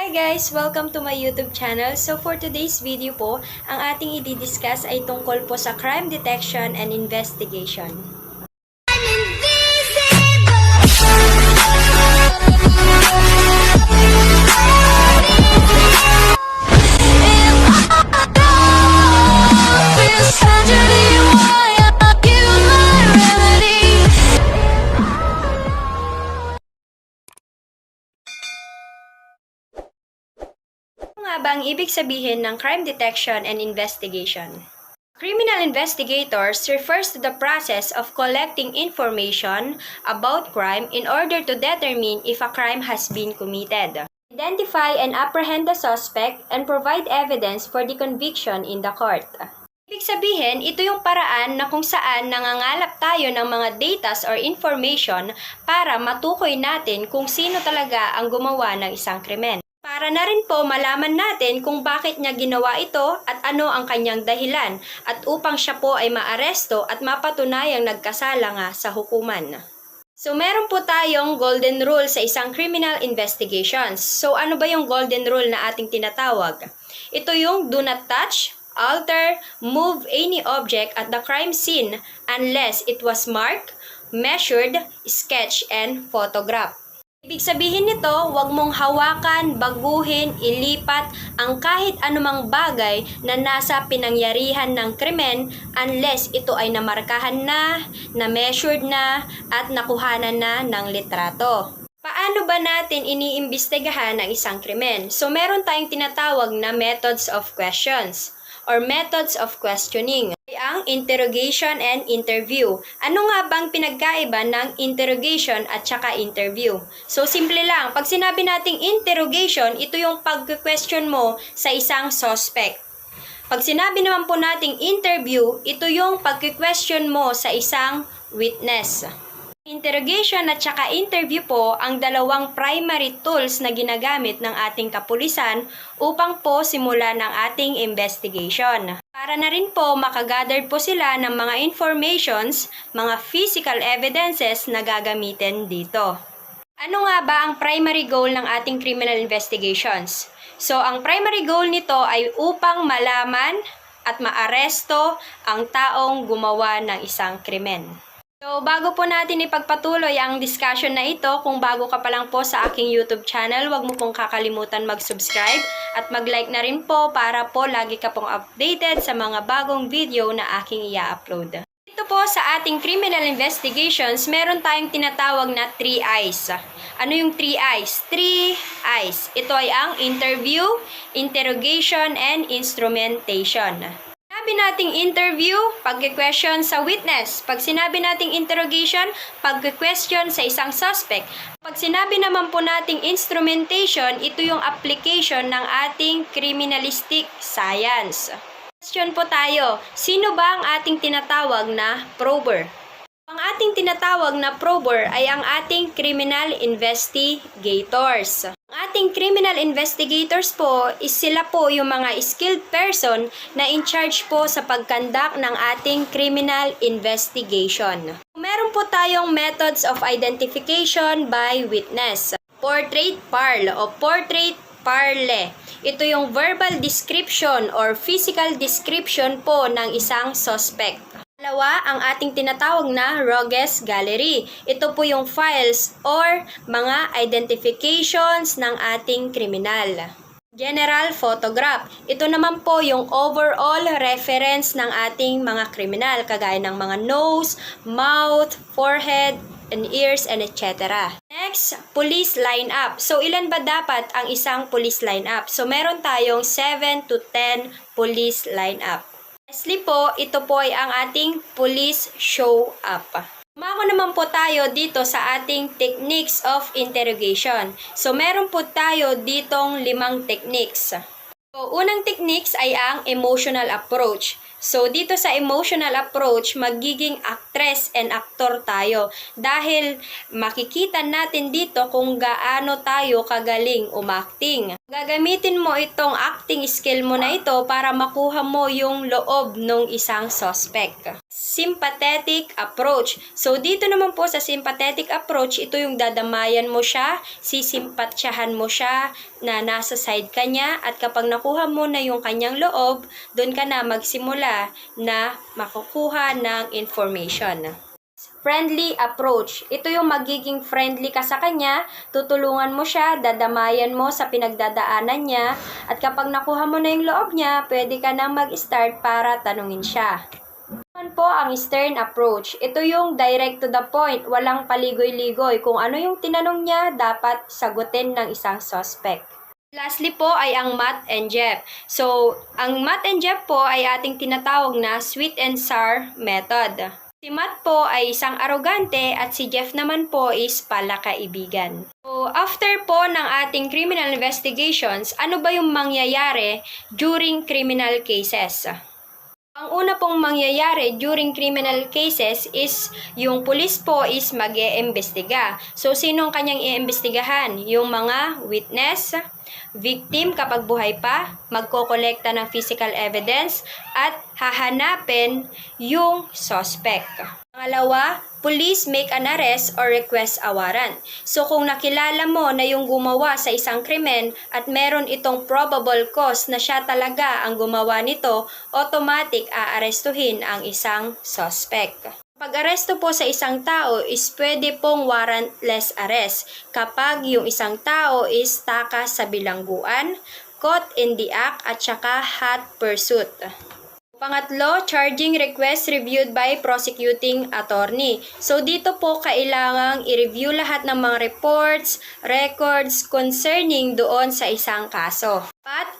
Hi guys! Welcome to my YouTube channel. So for today's video po, ang ating i-discuss ay tungkol po sa crime detection and investigation. Ano nga ba ang ibig sabihin ng crime detection and investigation? Criminal investigators refers to the process of collecting information about crime in order to determine if a crime has been committed, identify and apprehend the suspect, and provide evidence for the conviction in the court. Ibig sabihin, ito yung paraan na kung saan nangangalap tayo ng mga datas or information para matukoy natin kung sino talaga ang gumawa ng isang krimen. Para na rin po malaman natin kung bakit niya ginawa ito at ano ang kanyang dahilan at upang siya po ay maaresto at mapatunayang nagkasala nga sa hukuman. So meron po tayong golden rule sa isang criminal investigations. So ano ba yung golden rule na ating tinatawag? Ito yung do not touch, alter, move any object at the crime scene unless it was marked, measured, sketched, and photographed. Ibig sabihin nito, huwag mong hawakan, baguhin, ilipat ang kahit anumang bagay na nasa pinangyarihan ng krimen unless ito ay namarkahan na measured na, at nakuhanan na ng litrato. Paano ba natin iniimbestigahan ang isang krimen? So meron tayong tinatawag na methods of questions or methods of questioning. Ang interrogation and interview. Ano nga bang pinagkaiba ng interrogation at saka interview? So simple lang, pag sinabi nating interrogation, ito yung pag-question mo sa isang suspect. Pag sinabi naman po nating interview, ito yung pag-question mo sa isang witness. Interrogation at saka interview po ang dalawang primary tools na ginagamit ng ating kapulisan upang po simulan ang ating investigation. Para na rin po makagather po sila ng mga informations, mga physical evidences na gagamitin dito. Ano nga ba ang primary goal ng ating criminal investigations? So ang primary goal nito ay upang malaman at maaresto ang taong gumawa ng isang krimen. So, bago po natin ipagpatuloy ang discussion na ito, kung bago ka pa lang po sa aking YouTube channel, huwag mo pong kakalimutan mag-subscribe at mag-like na rin po para po lagi ka pong updated sa mga bagong video na aking i-upload. Ito po sa ating criminal investigations, meron tayong tinatawag na 3 eyes. Ano yung 3 eyes? 3 eyes. Ito ay ang interview, interrogation, and instrumentation. Pag sinabi nating interview, pag-question sa witness. Pag sinabi nating interrogation, pag-question sa isang suspect. Pag sinabi naman po nating instrumentation, ito yung application ng ating criminalistic science. Question po tayo, sino ba ang ating tinatawag na prober? Ang ating tinatawag na prober ay ang ating criminal investigators. Ang ating criminal investigators po is sila po yung mga skilled person na in charge po sa pagkandak ng ating criminal investigation. Meron po tayong methods of identification by witness. Portrait parle o portrait parle. Ito yung verbal description or physical description po ng isang suspect. Dalawa, ang ating tinatawag na rogues gallery. Ito po yung files or mga identifications ng ating kriminal. General photograph. Ito naman po yung overall reference ng ating mga kriminal, kagaya ng mga nose, mouth, forehead, and ears, and etc. Next, police lineup. So, ilan ba dapat ang isang police lineup? So, meron tayong 7 to 10 police lineup. Lastly po, ito po ay ang ating police show up. Umako naman po tayo dito sa ating techniques of interrogation. So, meron po tayo ditong 5 techniques. So, unang techniques ay ang emotional approach. So, dito sa emotional approach, magiging actress and actor tayo. Dahil makikita natin dito kung gaano tayo kagaling umacting. Gagamitin mo itong acting skill mo na ito para makuha mo yung loob ng isang suspect. Sympathetic approach. So, dito naman po sa sympathetic approach, ito yung dadamayan mo siya, sisimpatyahan mo siya na nasa side ka niya, at kapag nakuha mo na yung kanyang loob, doon ka na magsimula na makukuha ng information. Friendly approach. Ito yung magiging friendly ka sa kanya, tutulungan mo siya, dadamayan mo sa pinagdadaanan niya, at kapag nakuha mo na yung loob niya, pwede ka na mag-start para tanungin siya. Naman po ang stern approach. Ito yung direct to the point, walang paligoy-ligoy. Kung ano yung tinanong niya, dapat sagutin ng isang suspect. Lastly po ay ang Matt and Jeff. So, ang Matt and Jeff po ay ating tinatawag na sweet and sour method. Si Matt po ay isang arogante at si Jeff naman po is palakaibigan. So, after po ng ating criminal investigations, ano ba yung mangyayari during criminal cases? Ang una pong mangyayari during criminal cases is yung pulis po is mag-iimbestiga. So, sinong kanyang iimbestigahan? Yung mga witness, victim kapag buhay pa, magkokolekta ng physical evidence, at hahanapin yung suspect. Pangalawa, police make an arrest or request a warrant. So kung nakilala mo na yung gumawa sa isang krimen at meron itong probable cause na siya talaga ang gumawa nito, automatic aarestuhin ang isang suspect. Pag-aresto po sa isang tao is pwede pong warrantless arrest kapag yung isang tao is takas sa bilangguan, caught in the act, at saka hot pursuit. Pangatlo, charging request reviewed by prosecuting attorney. So dito po kailangang i-review lahat ng mga reports, records concerning doon sa isang kaso.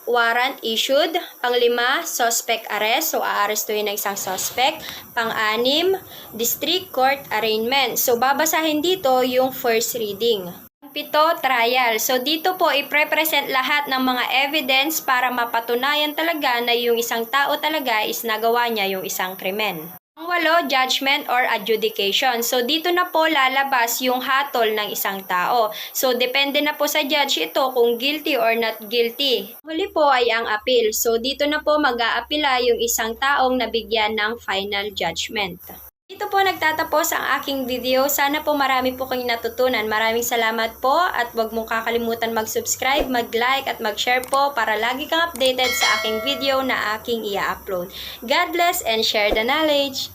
Warrant issued. Panglima, suspect arrest. So aarestuhin ng isang suspect. Pang-anim, district court arraignment. So babasahin dito yung first reading. Pito, trial. So, dito po i-present lahat ng mga evidence para mapatunayan talaga na yung isang tao talaga is nagawa niya yung isang krimen. Ang walo, judgment or adjudication. So, dito na po lalabas yung hatol ng isang tao. So, depende na po sa judge ito kung guilty or not guilty. Huli po ay ang appeal. So, dito na po mag-aapila yung isang taong nabigyan ng final judgment. Dito po nagtatapos ang aking video. Sana po marami po kayong natutunan. Maraming salamat po at huwag mong kakalimutan mag-subscribe, mag-like at mag-share po para lagi kang updated sa aking video na aking i-upload. God bless and share the knowledge!